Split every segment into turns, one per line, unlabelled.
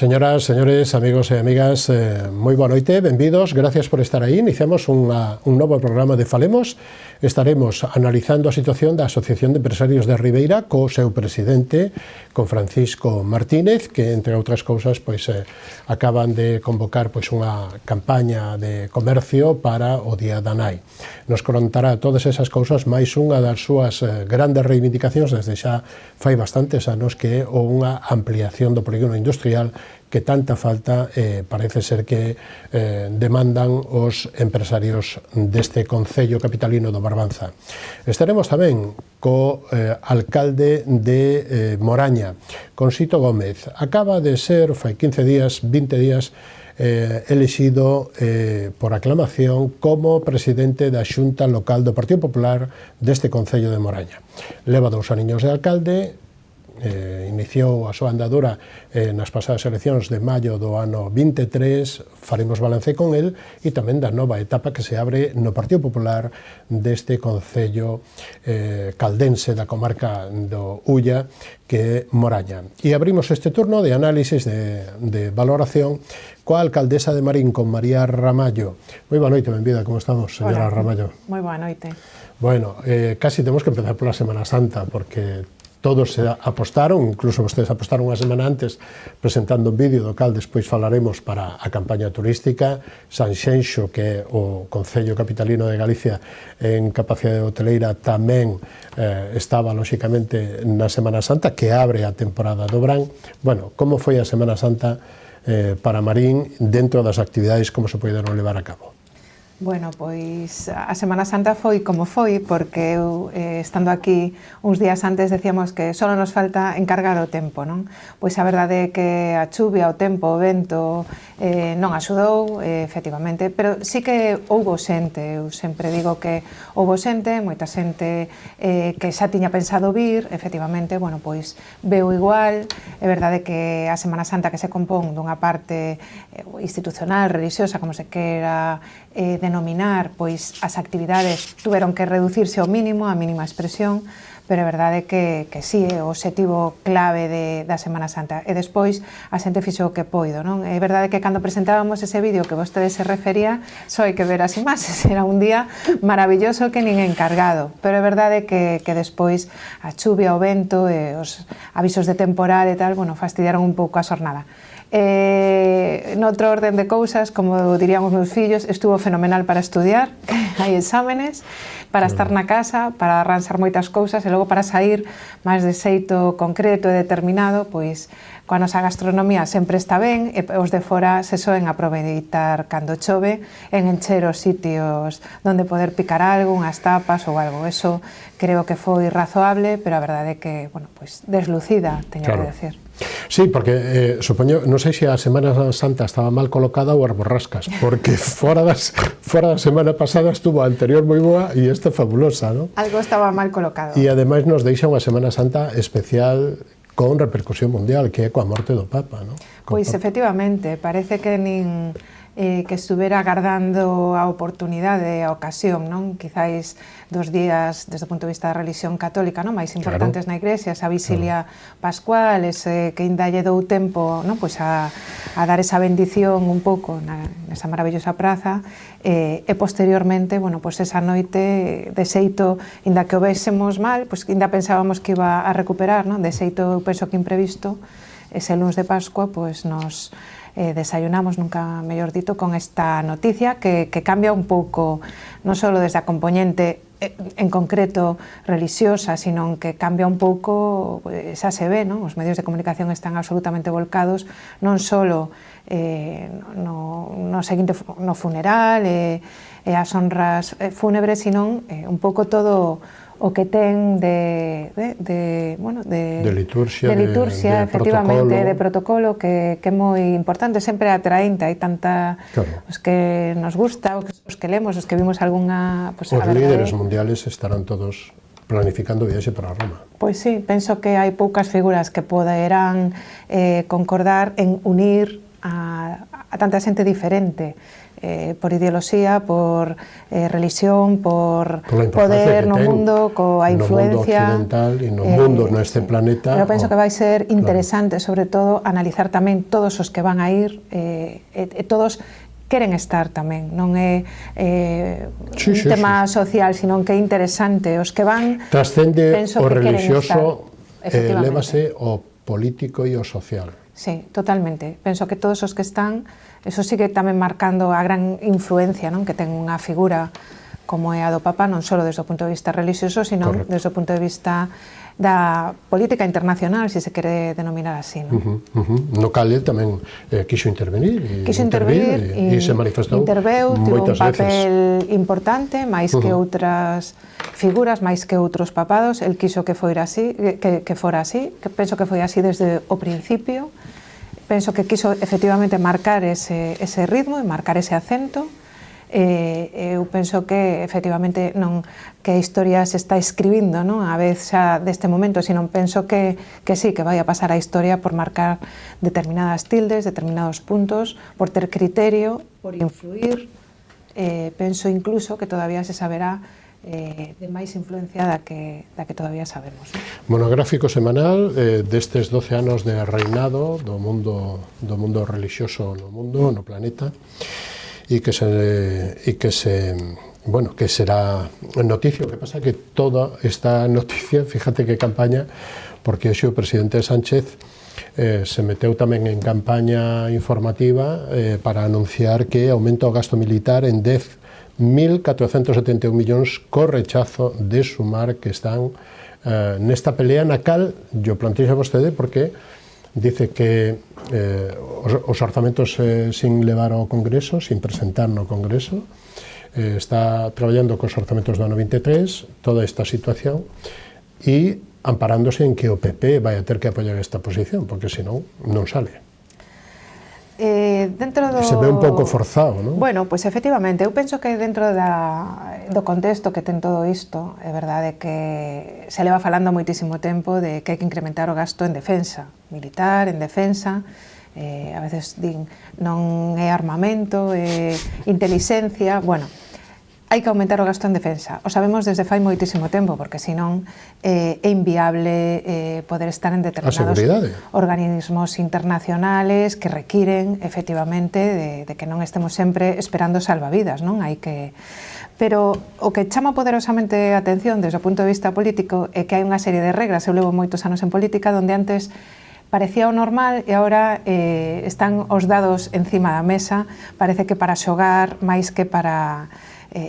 Señoras, señores, amigos e amigas, moi boa noite, benvidos, gracias por estar aí. Iniciamos un novo programa de Falemos. Estaremos analizando a situación da Asociación de Empresarios de Ribeira co seu presidente, con Francisco Martínez, que, entre outras cousas, acaban de convocar unha campaña de comercio para o Día da Nai. Nos contará todas esas cousas, máis unha das súas grandes reivindicacións desde xa fai bastantes anos, que é unha ampliación do polígono industrial que tanta falta parece ser que demandan os empresarios deste concello capitalino do Barbanza. Estaremos tamén co alcalde de Moraña, con Sito Gómez. Acaba de ser, fai 15 días, 20 días, elexido por aclamación como presidente da Xunta Local do Partido Popular deste concello de Moraña. Leva 2 aniños de alcalde, iniciou a súa andadura nas pasadas eleccións de maio do ano 23, faremos balance con el e tamén da nova etapa que se abre no Partido Popular deste concello caldense da comarca do Ulla, que é Moraña. E abrimos este turno de análisis, de valoración, coa alcaldesa de Marín, con María Ramallo. Moi boa noite, benvida, como estamos, señora Ramallo?
Moi boa noite.
Bueno, casi temos que empezar pola Semana Santa, porque todos se apostaron, incluso vostedes apostaron unha semana antes presentando un vídeo do cal despois falaremos para a campaña turística. Sanxenxo, que é o concello capitalino de Galicia en capacidade hoteleira, tamén estaba lóxicamente na Semana Santa, que abre a temporada do verán. Bueno, como foi a Semana Santa para Marín dentro das actividades, como se poderon levar a cabo?
Bueno, pois a Semana Santa foi como foi, porque eu, estando aquí uns días antes, decíamos que só nos falta encargar o tempo, non? Pois a verdade é que a chuvia, o tempo, o vento non axudou, efectivamente, pero sí que houbo xente. Eu sempre digo que houbo xente, moita xente que xa tiña pensado vir, efectivamente, bueno, pois veu igual. É verdade que a Semana Santa, que se compón dunha parte institucional, religiosa, como se queira denominar, pois as actividades tuveron que reducirse ao mínimo, a mínima expresión, pero é verdade que sí, é o obxectivo clave da Semana Santa. E despois a xente fixo o que poido, non? É verdade que cando presentábamos ese vídeo que vostede se refería, só hai que ver as imaxes, era un día maravilloso que nin encargado, pero é verdade que despois a chuvia, o vento e os avisos de temporal e tal, bueno, fastidiaron un pouco a xornada. Noutro orden de cousas, como dirían os meus fillos, estuvo fenomenal para estudiar, hai exámenes, para estar na casa, para arranxar moitas cousas e logo para sair máis de xeito concreto e determinado, pois coa nosa gastronomía sempre está ben, e os de fora se soen aproveitar cando chove en encher os sitios donde poder picar algo, unhas tapas ou algo. Eso creo que foi razoable, pero a verdade é que, bueno, pois deslucida, teño que decir.
Sí, porque supoño, non sei se a Semana Santa estaba mal colocada ou as borrascas, porque fora da semana pasada estuvo a anterior moi boa e esta fabulosa, non?
Algo estaba mal colocado.
E ademais nos deixa unha Semana Santa especial con repercusión mundial, que é coa morte do Papa, non?
Pois efectivamente, parece que nin que estuvera agardando a oportunidade, a ocasión, non? Quizáis 2 días desde o punto de vista da religión católica, non? Máis importantes na Iglesia, esa Visilia Pascual, ese que ainda lle dou tempo, non? Pois a dar esa bendición un pouco nesa maravillosa praza, e posteriormente, bueno, pois esa noite de xeito, inda que o vésemos mal, pois inda pensábamos que iba a recuperar, non? De xeito, eu penso que imprevisto, ese luns de Pascua, pois nos desayunamos, nunca mellor dito, con esta noticia que cambia un pouco, non só desde a componente en concreto religiosa, sino que cambia un pouco, xa se ve, non? Os medios de comunicación están absolutamente volcados non só no seguinte, no funeral e as honras fúnebres, sino un pouco todo o que ten de
liturxia,
efectivamente, de protocolo, que é moi importante, sempre atraente, hai tanta, os que nos gusta, os que lemos, os que vimos algunha...
Os líderes mundiales estarán todos planificando viaxe para Roma.
Pois sí, penso que hai poucas figuras que poderán concordar en unir a tanta xente diferente, por ideoloxía, por religión, por poder no mundo, coa influencia
no mundo occidental e no mundo neste planeta.
Pero penso que vai ser interesante, sobre todo, analizar tamén todos os que van a ir, e todos queren estar tamén, non é un tema social, sino que é interesante. Os que van,
trascende
penso
o
que
religioso, lévase o político e o social.
Sí, totalmente. Penso que todos os que están, eso sigue tamén marcando a gran influencia, non, que ten unha figura como é a do Papa, non só desde o punto de vista religioso, sino desde o punto de vista da política internacional, se se quere denominar así, non?
No cal tamén quixo intervenir e se manifestou
tivo un papel
veces
importante, máis que outras figuras, máis que outros papados. El quixo que fora así, que penso que foi así desde o principio. Penso que quiso efectivamente marcar ese ritmo e marcar ese acento. Eu penso que efectivamente non que a historia se está escribindo, non a vez xa deste momento, sino penso que sí, que vai a pasar a historia por marcar determinadas tildes, determinados puntos, por ter criterio, por influir. Penso incluso que todavía se saberá de máis influencia da que todavía sabemos.
Monográfico semanal destes 12 anos de reinado do mundo religioso no mundo, no planeta, e que será noticia. O que pasa é que toda esta noticia, fíjate que campaña, porque hoxe o presidente Sánchez se meteu tamén en campaña informativa para anunciar que aumenta o gasto militar en 10.471 millóns co rechazo de Sumar, que están nesta pelea na cal yo plantexo a vostede, porque dice que os orzamentos sin levar ao Congreso, sin presentar no Congreso, está traballando cos orzamentos do ano 23, toda esta situación, e amparándose en que o PP vai a ter que apoiar esta posición, porque senón non sale. Se ve un pouco forzado, non?
Bueno, pois efectivamente, eu penso que dentro do contexto que ten todo isto, é verdade que se leva falando moitísimo tempo de que hai que incrementar o gasto en defensa militar, en defensa, a veces din non é armamento, é intelixencia. Bueno, hai que aumentar o gasto en defensa. O sabemos desde fai moitísimo tempo, porque senón é inviable poder estar en determinados organismos internacionales que requiren efectivamente de que non estemos sempre esperando salvavidas, non? Hai que... Pero o que chama poderosamente a atención desde o punto de vista político é que hai unha serie de regras. Eu levo moitos anos en política donde antes parecía o normal e agora están os dados encima da mesa, parece que para xogar máis que para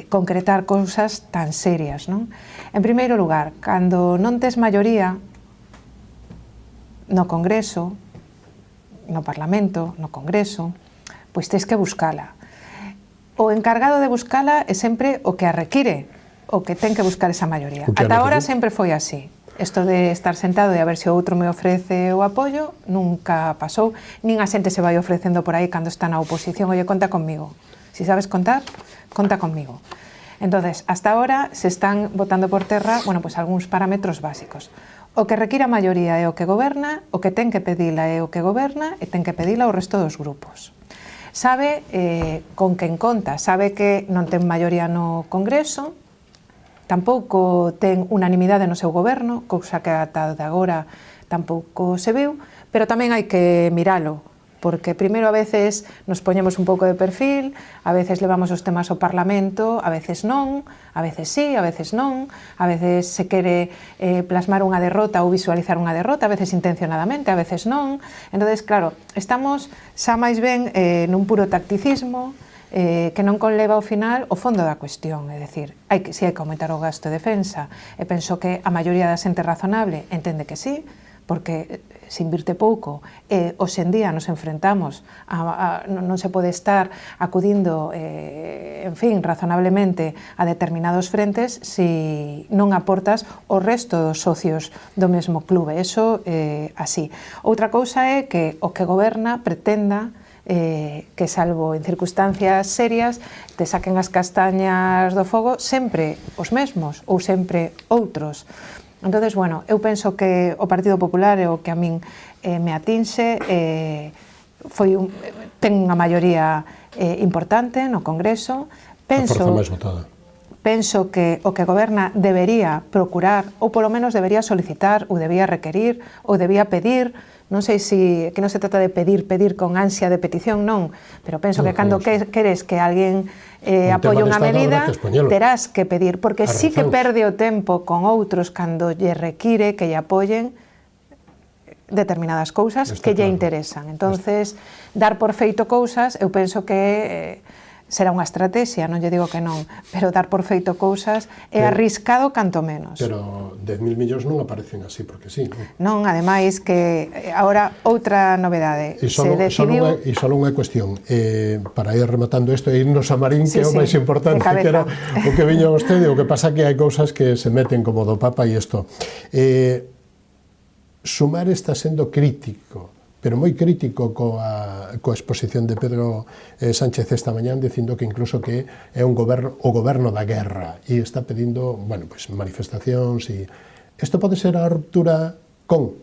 concretar cousas tan serias, non? En primeiro lugar, cando non tes maioría no Congreso, no Parlamento, no Congreso, pois tes que buscala. O encargado de buscala é sempre o que a require, o que ten que buscar esa maioría. Ata agora sempre foi así. Isto de estar sentado e a ver se o outro me ofrece o apoio nunca pasou, nin a xente se vai ofrecendo por aí cando está na oposición. Oye, conta conmigo. Si sabes contar, conta conmigo. Entonces, hasta ahora se están botando por terra, bueno, pues algúns parámetros básicos. O que require a maioría é o que goberna, o que ten que pedila é o que goberna e ten que pedila o resto dos grupos. Sabe con quen conta, sabe que non ten maioría no Congreso, tampouco ten unanimidade no seu goberno, cousa que ata de agora tampouco se viu, pero tamén hai que miralo, porque primeiro a veces nos poñemos un pouco de perfil, a veces levamos os temas ao Parlamento, a veces non, a veces sí, a veces non, a veces se quere plasmar unha derrota ou visualizar unha derrota, a veces intencionadamente, a veces non. Entonces, claro, estamos xa máis ben nun puro tacticismo que non conleva ao final o fondo da cuestión, é dicir, si hai que aumentar o gasto de defensa, e penso que a maioría da xente razonable entende que sí, porque se invirte pouco e hoxe en día nos enfrentamos non se pode estar acudindo en fin, razonablemente a determinados frentes se non aportas o resto dos socios do mesmo clube, eso así. Outra cousa é que o que goberna pretenda que salvo en circunstancias serias te saquen as castañas do fogo sempre os mesmos ou sempre outros. Entonces, bueno, eu penso que o Partido Popular é o que a min me atinxe, ten unha maioría importante no Congreso.
A forza máis votada.
Penso que o que goberna debería procurar, ou polo menos debería solicitar, ou debía requerir, ou debía pedir, non sei se que non se trata de pedir con ansia de petición, non, pero penso que cando queres que alguén apoie unha medida, terás que pedir, porque sí que perde o tempo con outros cando lle require que lle apoyen determinadas cousas que lle interesan. Entonces, dar por feito cousas, eu penso que será unha estrategia, non lle digo que non, pero dar por feito cousas é arriscado canto menos.
Pero 10.000 millóns non aparecen así, porque sí.
Non, ademais que agora outra novedade.
E só unha cuestión, para ir rematando isto e irnos a Marín, que é o máis importante, que era o que viña vostede, o que pasa que hai cousas que se meten como do Papa e isto. Sumar está sendo crítico, pero moi crítico coa exposición de Pedro Sánchez esta mañán, dicindo que incluso que é o goberno da guerra e está pedindo, bueno, pues manifestacións e isto pode ser a ruptura con.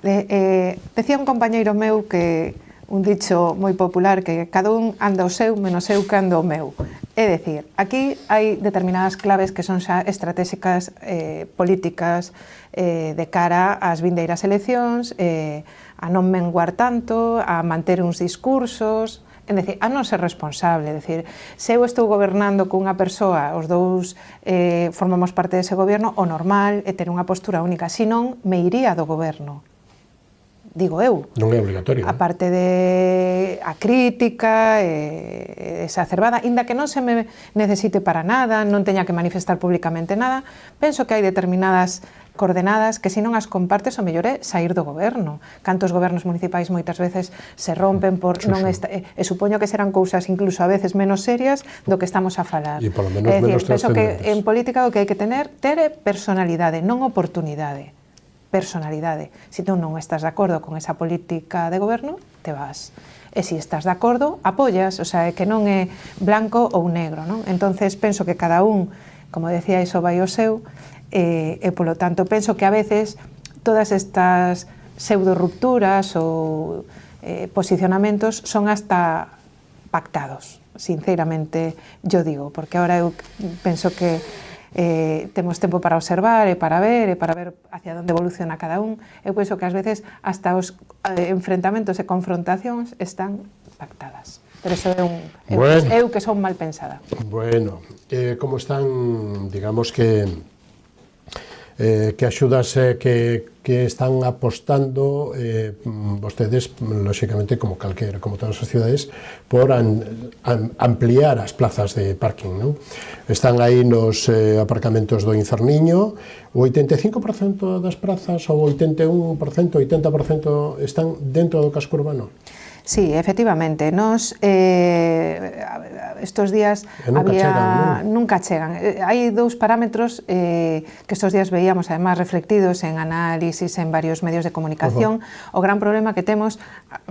Decía un compañeiro meu que un dicho moi popular que cada un anda o seu menos eu que ando o meu. É dicir, aquí hai determinadas claves que son xa estratégicas políticas de cara ás vindeiras eleccións, a non menguar tanto, a manter uns discursos, é dicir, a non ser responsable. É dicir, se eu estou gobernando cunha persoa, os dous formamos parte dese goberno, o normal é ter unha postura única, senón me iría do goberno. Digo eu.
Non é obligatorio.
A parte de a crítica exacerbada, inda que non se me necesite para nada, non teña que manifestar públicamente nada, penso que hai determinadas coordenadas que se non as compartes o mellor é sair do goberno. Cantos gobernos municipais moitas veces se rompen por non e supoño que serán cousas incluso a veces menos serias do que estamos a falar.
E polo menos menos trascendentes.
Penso que en política o que hai que ter personalidade, non oportunidade. Personalidade. Se tú non estás de acordo con esa política de goberno, te vas. E se estás de acordo, apoias, o sea, que non é blanco ou negro, non? Entonces, penso que cada un, como decía, iso vai o seu, e polo tanto, penso que a veces todas estas pseudo-rupturas ou posicionamentos son hasta pactados, sinceramente, yo digo, porque ahora eu penso que temos tempo para observar e para ver hacia onde evoluciona cada un. Eu penso que ás veces hasta os enfrentamentos e confrontacións están pactadas. Pero eso é eu que son mal pensada.
Bueno, como están, digamos que axudas que están apostando vostedes, lóxicamente, como calquera, como todas as cidades, por ampliar as plazas de parking, non? Están aí nos aparcamentos do Inferniño, o 85% das prazas, ou 81%, 80% están dentro do casco urbano.
Sí, efectivamente, nos estos días nunca chegan. Hai dous parámetros que estos días veíamos además reflectidos en análisis en varios medios de comunicación. O gran problema que temos,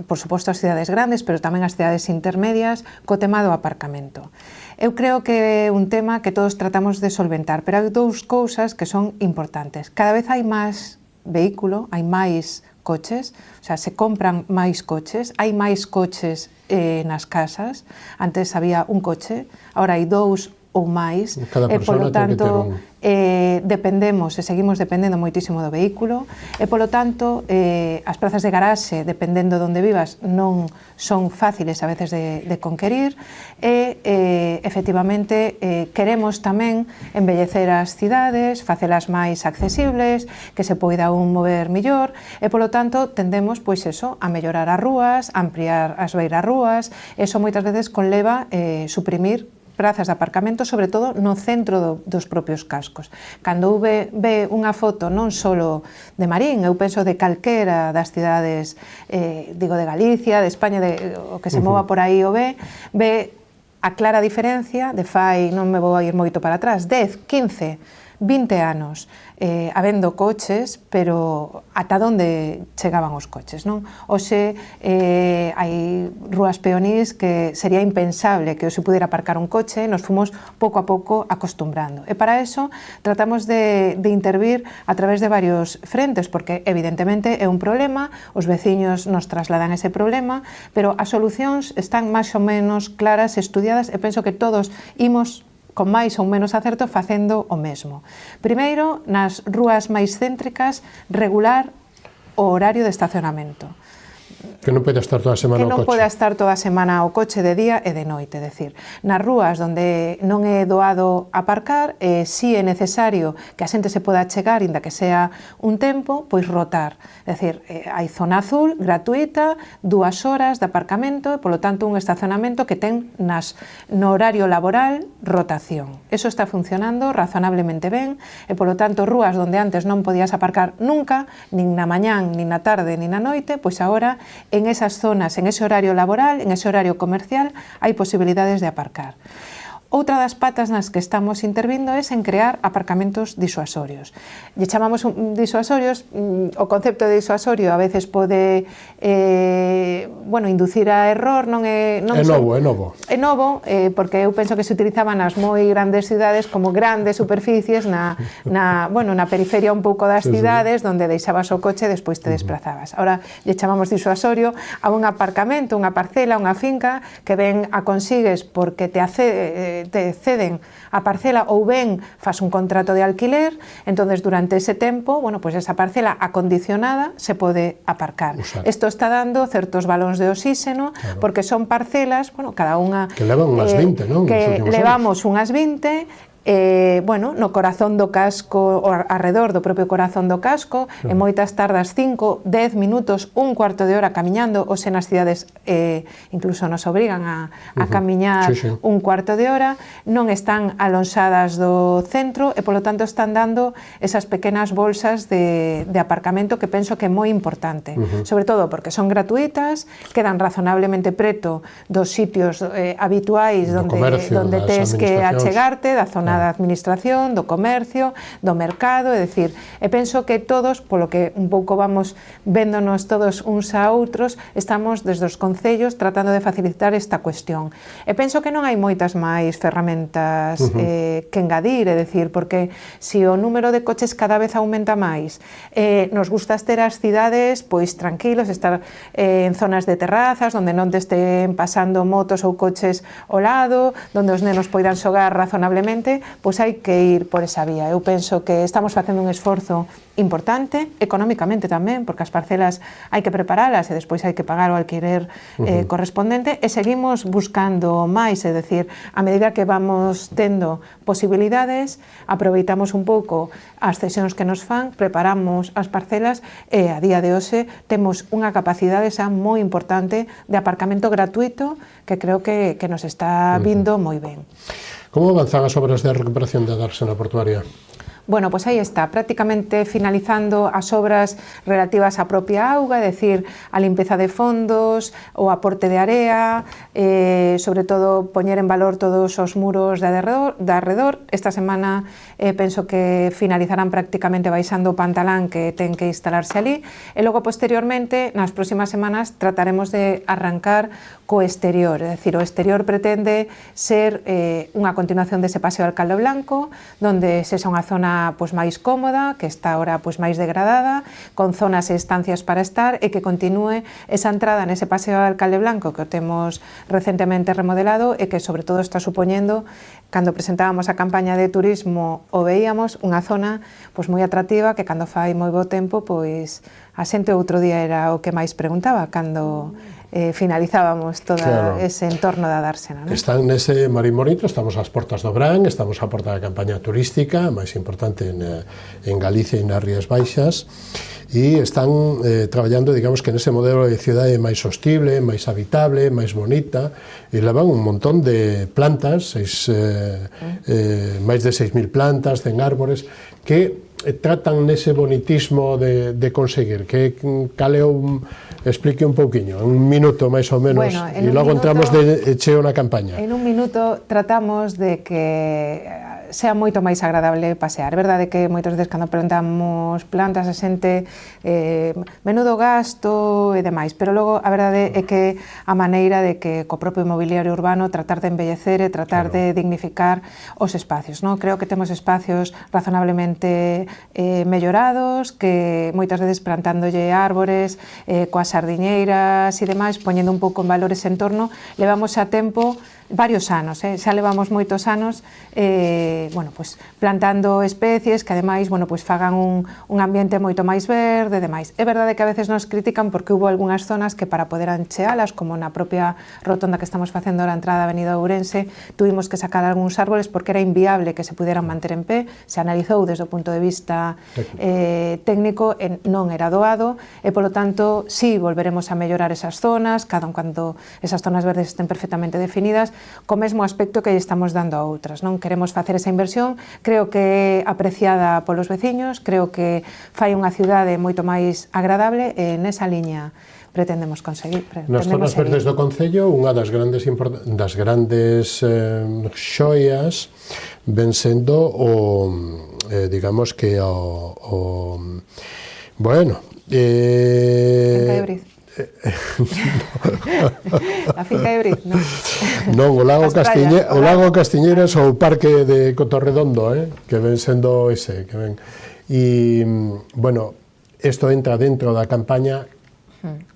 por suposto, as cidades grandes, pero tamén as cidades intermedias, co tema do aparcamento. Eu creo que é un tema que todos tratamos de solventar, pero hai dous cousas que son importantes. Cada vez hai máis vehículo, hai máis coches, o sea, se compran máis coches, hai máis coches nas casas, antes había un coche, agora hai dous ou máis, e polo tanto dependemos e seguimos dependendo moitísimo do vehículo, e polo tanto as prazas de garaxe, dependendo de onde vivas, non son fáciles a veces de conquerir, e efectivamente queremos tamén embellecer as cidades, facelas máis accesibles, que se poida un mover millor, e polo tanto tendemos, pois eso, a mellorar as rúas, a ampliar as beirarrúas, eso moitas veces conleva suprimir prazas de aparcamento, sobre todo no centro dos propios cascos. Cando ve unha foto non só de Marín, eu penso de calquera das cidades, digo de Galicia, de España, o que se mova por aí o ve a clara diferencia de fai, non me vou a ir moito para atrás, 10, 15 20 anos habendo coches, pero ata onde chegaban os coches, non? Hoxe hai rúas peonís que sería impensable que se pudera aparcar un coche, nos fomos pouco a pouco acostumbrando. E para eso tratamos de intervir a través de varios frentes, porque evidentemente é un problema, os veciños nos trasladan ese problema, pero as solucións están máis ou menos claras, estudiadas, e penso que todos imos con máis ou menos acerto facendo o mesmo. Primeiro, nas rúas máis céntricas, regular o horario de estacionamento.
Que non pode estar toda a semana o coche.
Que non pode estar toda a semana o coche de día e de noite, decir, nas rúas onde non é doado aparcar, si é necesario que a xente se poda chegar, inda que sea un tempo, pois rotar. Decir, hai zona azul gratuita, 2 horas de aparcamento e, polo tanto, un estacionamento que ten no horario laboral rotación. Eso está funcionando razonablemente ben e, polo tanto, rúas onde antes non podías aparcar nunca, nin na mañán, nin na tarde, nin na noite, pois agora en esas zonas, en ese horario laboral, en ese horario comercial, hai posibilidades de aparcar. Outra das patas nas que estamos intervindo é en crear aparcamentos disuasorios. Lle chamamos disuasorios, o concepto de disuasorio a veces pode inducir a error, non é novo. É novo, porque eu penso que se utilizaban nas moi grandes cidades como grandes superficies na periferia un pouco das cidades, onde deixabas o coche e despois te desplazabas. Ahora lle chamamos disuasorio a un aparcamento, unha parcela, unha finca que ben a consigues porque te ceden a parcela ou ben fas un contrato de alquiler, entonces durante ese tempo, esa parcela acondicionada se pode aparcar. Isto está dando certos balóns de oxíxeno, porque son parcelas, cada unha...
Que levan unhas 20, non?
Que levamos unhas 20, no corazón do casco, arredor do propio corazón do casco, en moitas tardas 5, 10 minutos, un cuarto de hora camiñando, ou se nas cidades incluso nos obrigan a camiñar un cuarto de hora, non están alonxadas do centro e, polo tanto, están dando esas pequenas bolsas de aparcamento que penso que é moi importante, sobre todo porque son gratuitas, quedan razonablemente preto dos sitios habituais onde tes que achegarte, da zona da administración, do comercio, do mercado, é dicir, e penso que todos, polo que un pouco vamos véndonos todos uns a outros, estamos desde os concellos tratando de facilitar esta cuestión. E penso que non hai moitas máis ferramentas que engadir, é dicir, porque se o número de coches cada vez aumenta máis, nos gusta ter as cidades pois tranquilos, estar en zonas de terrazas, onde non te estén pasando motos ou coches ao lado, onde os nenos poidan xogar razonablemente, pois hai que ir por esa vía. Eu penso que estamos facendo un esforzo importante, económicamente tamén, porque as parcelas hai que preparalas e despois hai que pagar o alquiler correspondente, e seguimos buscando máis, é dicir, a medida que vamos tendo posibilidades, aproveitamos un pouco as cesións que nos fan, preparamos as parcelas e a día de hoxe temos unha capacidade xa moi importante de aparcamento gratuito que creo que nos está vindo moi ben.
Como avanzan as obras de recuperación da dársena portuaria?
Bueno, pois aí está, prácticamente finalizando as obras relativas á propia auga, é dicir, a limpeza de fondos, o aporte de area, sobre todo poñer en valor todos os muros de arredor. Esta semana penso que finalizarán prácticamente baixando o pantalán que ten que instalarse ali, e logo posteriormente, nas próximas semanas, trataremos de arrancar co exterior, é dicir, o exterior pretende ser unha continuación dese paseo Alcalde Blanco, donde sexa unha zona máis cómoda, que está ahora máis degradada, con zonas e estancias para estar, e que continúe esa entrada nese paseo Alcalde Blanco que o temos recentemente remodelado e que sobre todo está supoñendo, cando presentábamos a campaña de turismo o veíamos, unha zona moi atractiva que cando fai moi bo tempo a xente outro día era o que máis preguntaba cando finalizábamos todo ese entorno da dársena.
Están nese Marín Bonito, estamos ás portas do Brán, estamos á porta da campaña turística, máis importante en Galicia e nas Rías Baixas, e están traballando, digamos, que nese modelo de cidade máis sostible, máis habitable, máis bonita, e levan un montón de plantas, máis de 6.000 plantas, 100 árbores, que tratan nese bonitismo de conseguir, que cal é explique un pouquiño, un minuto máis ou menos, e logo entramos de cheo na campaña.
En un minuto tratamos de que sea moito máis agradable pasear. É verdade que moitas veces cando plantamos plantas a xente menudo gasto e demais, pero logo a verdade é que a maneira de que co propio mobiliario urbano tratar de embellecer e tratar de dignificar os espacios, non? Creo que temos espacios razonablemente mellorados, que moitas veces plantándolle árbores, coas sardiñeiras e demais, poñendo un pouco en valor ese entorno, levamos a tempo varios anos, xa levamos moitos anos bueno, pues, plantando especies que ademais bueno, pues, fagan un ambiente moito máis verde e demais. É verdade que a veces nos critican porque hubo algunhas zonas que para poder anchealas, como na propia rotonda que estamos facendo a entrada da Avenida Ourense, tuvimos que sacar algúns árboles porque era inviable que se puderan manter en pé, se analizou desde o punto de vista técnico, non era doado e polo tanto sí volveremos a mellorar esas zonas, cando esas zonas verdes estén perfectamente definidas, co mesmo aspecto que lle estamos dando a outras, non? Queremos facer esa inversión, creo que é apreciada polos veciños, creo que fai unha cidade moito máis agradable e nesa liña pretendemos conseguir.
Nas zonas verdes do Concello, unha das grandes xoias ven sendo digamos que bueno,
Finca de Briz. A Finca de Briz, non?
Non, o lago Castiñeiras ou o Parque de Cotorredondo, que ven sendo ese, que ven. E, bueno, isto entra dentro da campaña.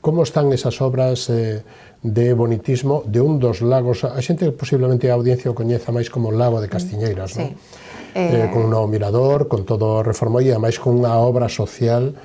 Como están esas obras de bonitismo de un dos lagos? A xente posiblemente a audiencia o coñeza máis como o Lago de Castiñeiras, non? Con un novo mirador, con todo o reformo e ademais con unha obra social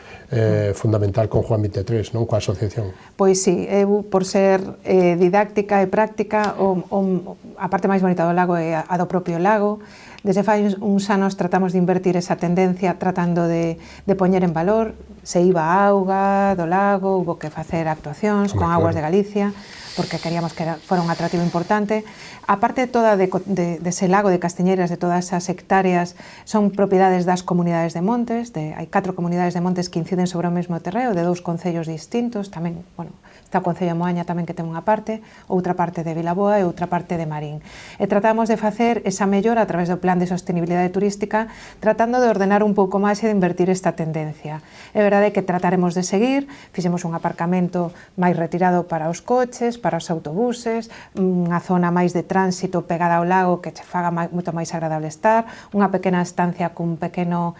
fundamental con Juan 23, non? Coa asociación.
Pois sí, eu por ser didáctica e práctica, a parte máis bonita do lago é a do propio lago. Desde fai uns anos tratamos de invertir esa tendencia tratando de poñer en valor. Se iba a auga do lago, hubo que facer actuacións con Aguas de Galicia, porque queríamos que fora un atractivo importante. A parte toda dese lago de Castiñeiras, de todas esas hectáreas, son propiedades das comunidades de montes, hai 4 comunidades de montes que inciden sobre o mesmo terreo, de 2 concellos distintos, tamén, bueno, está o Concello de Moaña tamén que ten unha parte, outra parte de Vilaboa e outra parte de Marín. E tratamos de facer esa mellora a través do Plan de Sostenibilidade Turística, tratando de ordenar un pouco máis e de invertir esta tendencia. É verdade que trataremos de seguir, fixemos un aparcamento máis retirado para os coches, para os autobuses, unha zona máis de tránsito pegada ao lago que che faga moito máis agradable estar, unha pequena estancia cun pequeno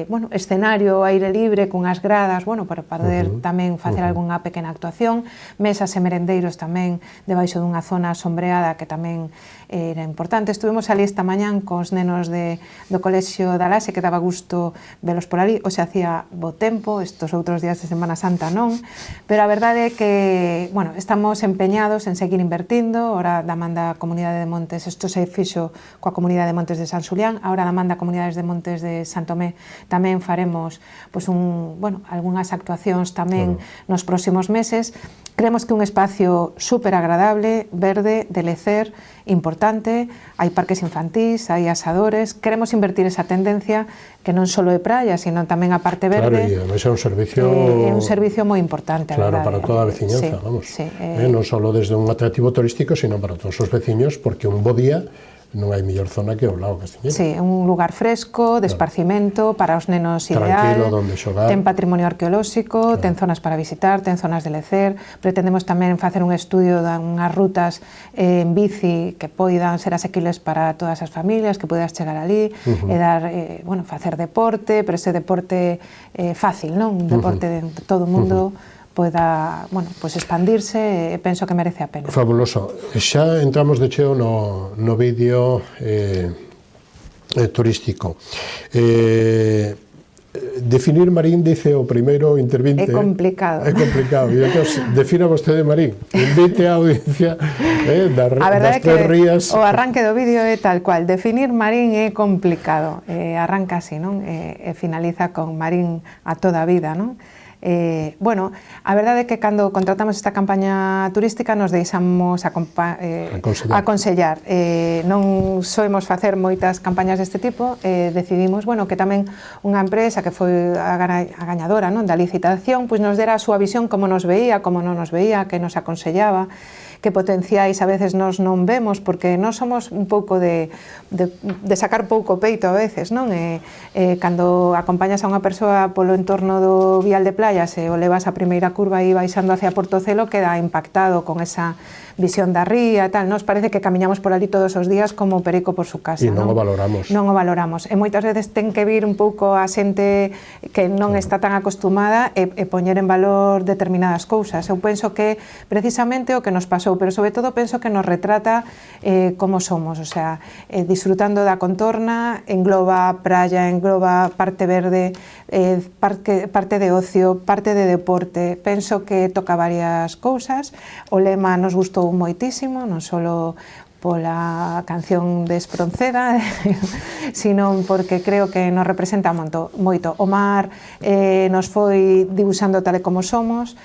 bueno, escenario ao aire libre, cunhas gradas, bueno, para poder tamén facer algunha pequena actuación, mesas e merendeiros tamén debaixo dunha zona sombreada que tamén era importante. Estuvimos ali esta mañán cos nenos do colexio da Laxe, que daba gusto velos por ali, o se hacía bo tempo, estos outros días de Semana Santa non, pero a verdade é que, bueno, estamos empeñados en seguir invertindo. Ora da manda Comunidade de Montes, isto se fixo coa Comunidade de Montes de San Xulián, agora da manda Comunidades de Montes de San Tomé tamén faremos pois bueno, algunhas actuacións tamén nos próximos meses. Creemos que un espacio super agradable, verde, de lecer, importante, hai parques infantís, hai asadores, queremos invertir esa tendencia que non só é praia, sino tamén a parte verde.
Claro, e ademais é un servicio
moi importante,
claro, para toda a veciñanza, vamos. Non só desde un atractivo turístico, sino para todos os veciños, porque un bo día non hai mellor zona que o Lago Castiñeira.
Sí, un lugar fresco, de esparcimento, para os nenos ideal,
donde xogar.
Ten patrimonio arqueolóxico, ten zonas para visitar, ten zonas de lecer. Pretendemos tamén facer un estudio de unhas rutas en bici que poidan ser asequibles para todas as familias, que poidas chegar ali e dar, bueno, facer deporte, pero ese deporte fácil, non? Un deporte de todo o mundo poida, bueno, pues expandirse, e penso que merece a pena.
Fabuloso. Xa entramos de cheo no vídeo turístico. Definir Marín, dice o primeiro intervinte.
É complicado.
É complicado. E entón, defina vostede Marín. Invite a audiencia das tres rías.
O arranque do vídeo é tal cual. Definir Marín é complicado. Arranca así, non? E finaliza con Marín a toda a vida, non? Bueno, a verdade é que cando contratamos esta campaña turística nos deixamos aconsellar. Non soemos facer moitas campañas deste tipo, decidimos, bueno, que tamén unha empresa que foi a gañadora, non, da licitación, pois nos dera a súa visión, como nos veía, como non nos veía, que nos aconsellaba, potenciais a veces nos non vemos, porque nós somos un pouco de sacar pouco peito a veces, non? Cando acompañas a unha persoa polo entorno do vial de playas e o levas a primeira curva e baixando hacia Portocelo, queda impactado con esa visión da ría e tal. Nos parece que camiñamos por ali todos os días como perico por su casa,
e non o valoramos.
Non o valoramos. E moitas veces ten que vir un pouco a xente que non está tan acostumada e poñer en valor determinadas cousas. Eu penso que precisamente o que nos pasou, pero sobre todo penso que nos retrata como somos, o sea, disfrutando da contorna, engloba praia, engloba parte verde, parte de ocio, parte de deporte. Penso que toca varias cousas. O lema nos gustou moitísimo, non só pola canción de Espronceda, sino porque creo que nos representa moito. O mar nos foi dibuixando tal e como somos,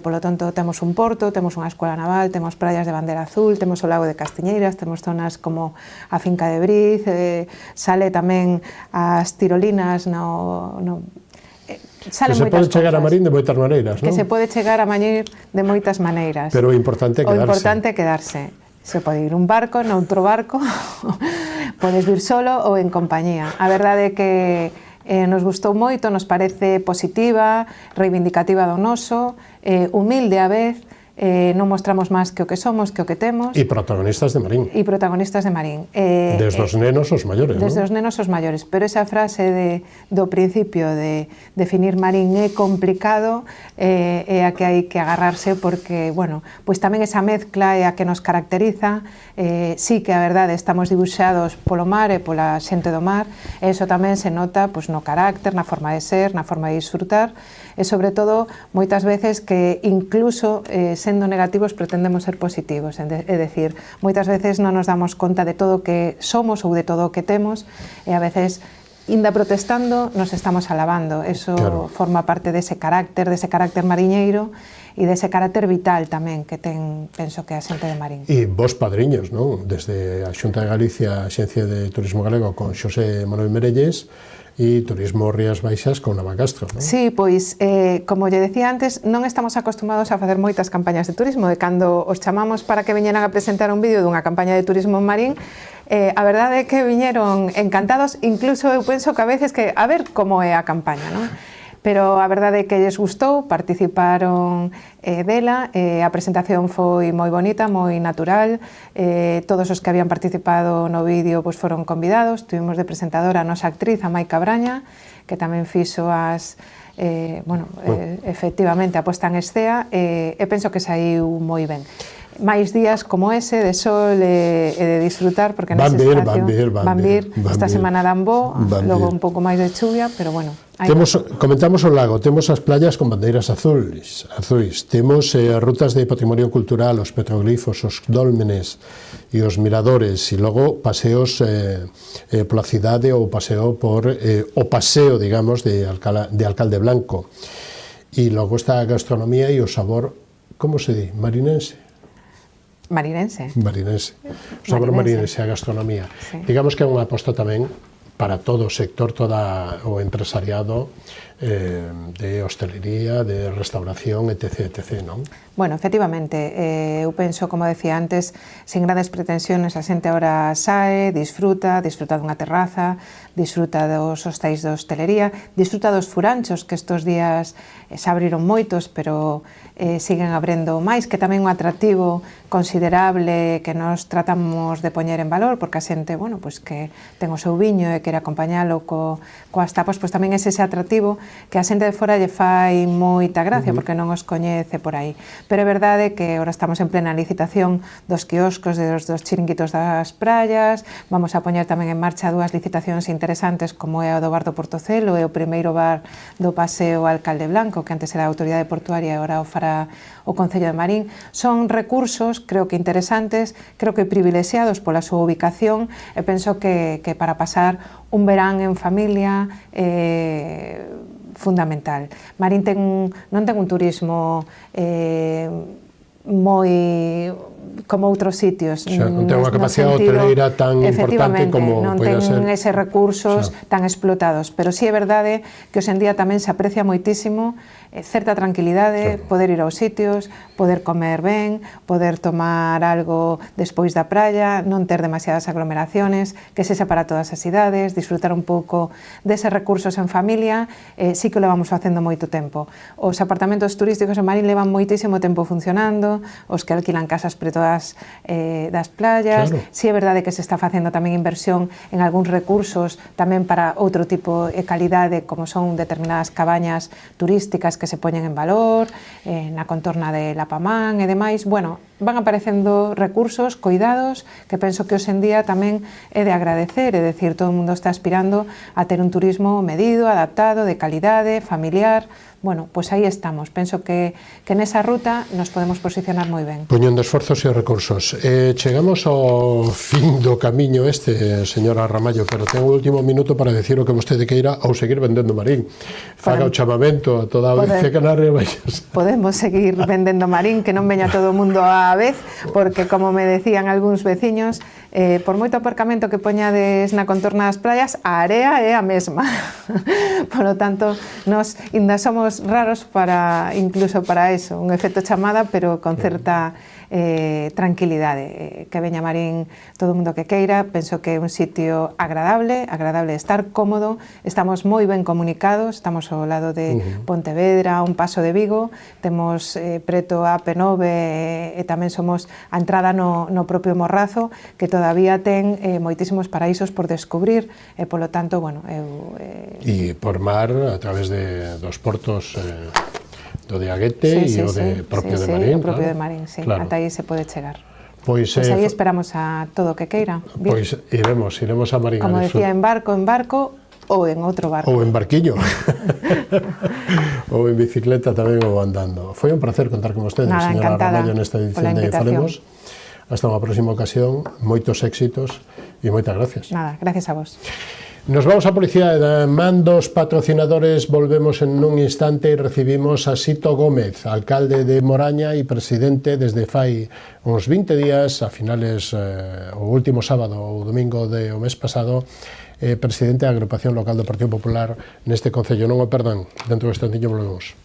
polo tanto temos un porto, temos unha escola naval, temos praias de bandera azul, temos o lago de Castiñeiras, temos zonas como a finca de Briz, sale tamén as tirolinas
que se pode chegar a Marín de moitas maneiras, non?
Que se pode chegar a Marín de moitas maneiras.
Pero o importante é quedarse.
O importante é quedarse. Se pode ir un barco, noutro barco, podes vir solo ou en compañía. A verdade é que nos gustou moito, nos parece positiva, reivindicativa do noso, humilde a vez, non mostramos máis que o que somos, que o que temos.
E protagonistas de Marín.
E protagonistas de Marín.
Desde os nenos aos maiores, non?
Desde os nenos aos maiores. Pero esa frase do principio de definir Marín é complicado, é a que hai que agarrarse porque, bueno, pois tamén esa mezcla é a que nos caracteriza. Sí que a verdade estamos dibuixados polo mar e pola xente do mar, e iso tamén se nota pois, no carácter, na forma de ser, na forma de disfrutar, e sobre todo moitas veces que incluso sendo negativos pretendemos ser positivos, é dicir, moitas veces non nos damos conta de todo o que somos ou de todo o que temos, e a veces inda protestando nos estamos alabando. Eso claro. Forma parte dese carácter mariñeiro e dese carácter vital tamén que ten, penso que a xente de Marín.
E vos padriños, non? Desde a Xunta de Galicia, a Axencia de Turismo Galego con Xosé Manuel Merelles, e Turismo Rías Baixas con Nava Castro, non?
Sí, pois, como lle decía antes, non estamos acostumados a facer moitas campañas de turismo, de cando os chamamos para que viñeran a presentar un vídeo dunha campaña de turismo en Marín, a verdade é que viñeron encantados, incluso eu penso que a veces que a ver como é a campaña, non? Pero a verdade é que lles gustou, participaron dela, a presentación foi moi bonita, moi natural, todos os que habían participado no vídeo pois, foron convidados, tuvimos de presentadora a nosa actriz, a Maica Braña, que tamén fixo efectivamente a posta en escea, e penso que saiu moi ben. Máis días como ese de sol e de disfrutar, porque nesa estación van vir, esta semana dan bo, logo un pouco máis de chuvia, pero bueno.
Comentamos o lago, temos as playas con bandeiras azuis, temos rutas de patrimonio cultural, os petroglifos, os dólmenes e os miradores, e logo paseos pola cidade ou paseo o paseo, digamos, de Alcalde Blanco. E logo está a gastronomía e o sabor, como se di, marinense?
Marinense.
O sabor marinense, a gastronomía. Sí. Digamos que é unha aposta tamén para todo o sector, todo o empresariado de hostelería, de restauración, etc., non?
Bueno, efectivamente, eu penso, como decía antes, sin grandes pretensiones, a xente agora sae, disfruta dunha terraza, disfruta dos hostais de hostelería, disfruta dos furanchos, que estes días se abriron moitos, pero siguen abrendo máis, que tamén un atractivo considerable que nos tratamos de poñer en valor, porque a xente, bueno, pois que ten o seu viño e quere acompañalo coas tapas, pois tamén é ese atractivo que a xente de fora lle fai moita gracia, porque non os coñece por aí. Pero é verdade que agora estamos en plena licitación dos quioscos, dos chiringuitos das praias, vamos a poñer tamén en marcha dúas licitacións interesantes, como é o do bar do Portocelo e o primeiro bar do paseo Alcalde Blanco, que antes era a autoridade portuaria e agora o fará o Concello de Marín. Son recursos, creo que interesantes, creo que privilexiados pola súa ubicación, e penso que para pasar un verán en familia fundamental. Marín non ten un turismo moi como outros sitios.
O sea, non ten unha capacidade hoteleira tan importante como
non
poida ser.
ten eses recursos tan explotados, pero sí é verdade que hoxe en día tamén se aprecia moitísimo certa tranquilidade, poder ir aos sitios, poder comer ben, poder tomar algo despois da praia, non ter demasiadas aglomeraciones, que sexa para todas as idades, disfrutar un pouco deses recursos en familia, sí que lo vamos facendo moito tempo. Os apartamentos turísticos en Marín levan moitísimo tempo funcionando, os que alquilan casas preto das playas, sí é verdade que se está facendo tamén inversión en algúns recursos tamén para outro tipo de calidade, como son determinadas cabañas turísticas que se poñen en valor, na contorna de Lapamán e demais. Bueno, van aparecendo recursos, cuidados, que penso que hoxe en día tamén é de agradecer, é dicir, todo o mundo está aspirando a ter un turismo medido, adaptado, de calidade, familiar. Bueno, pois aí estamos. Penso que nesa ruta nos podemos posicionar moi ben.
Poñendo esforzos e recursos. Chegamos ao fin do camiño señora Ramallo, pero ten o último minuto para decir o que vostede queira ou seguir vendendo Marín. Faga o chamamento a toda a audiencia canaria.
Podemos seguir vendendo Marín, que non veña todo o mundo á vez, porque, como me decían algúns veciños, por moito aparcamento que poñades na contorna das praias, a area é a mesma. Por lo tanto, nós ainda somos raros incluso para eso, un efecto chamada, pero con certa tranquilidade. Que veña Marín todo o mundo que queira, penso que é un sitio agradable de estar, cómodo, estamos moi ben comunicados, estamos ao lado de Pontevedra, un paso de Vigo, temos preto a AP9 e tamén somos a entrada no propio Morrazo, que todavía ten moitísimos paraísos por descubrir, e polo tanto, bueno,
E por mar, a través dos portos do de Aguete e o de propio de Marín.
O propio de Marín, sí, ata aí se pode chegar.
Pois
aí esperamos a todo o que queira.
Pois iremos a Marín.
Como decía, en barco, ou en outro barco.
Ou en barquiño. Ou en bicicleta tamén ou andando. Foi un placer contar con vostedes, señora Ramallo, nesta edición de Falemos. Hasta unha próxima ocasión, moitos éxitos e moitas gracias.
Nada, gracias a vos.
Nos vamos a publicidade da man dos patrocinadores, volvemos en un instante e recibimos a Sito Gómez, alcalde de Moraña e presidente desde fai uns 20 días, a finales, o último sábado ou domingo do mes pasado, presidente da agrupación local do Partido Popular neste concello. Non o perdan, dentro do instantiño volvemos.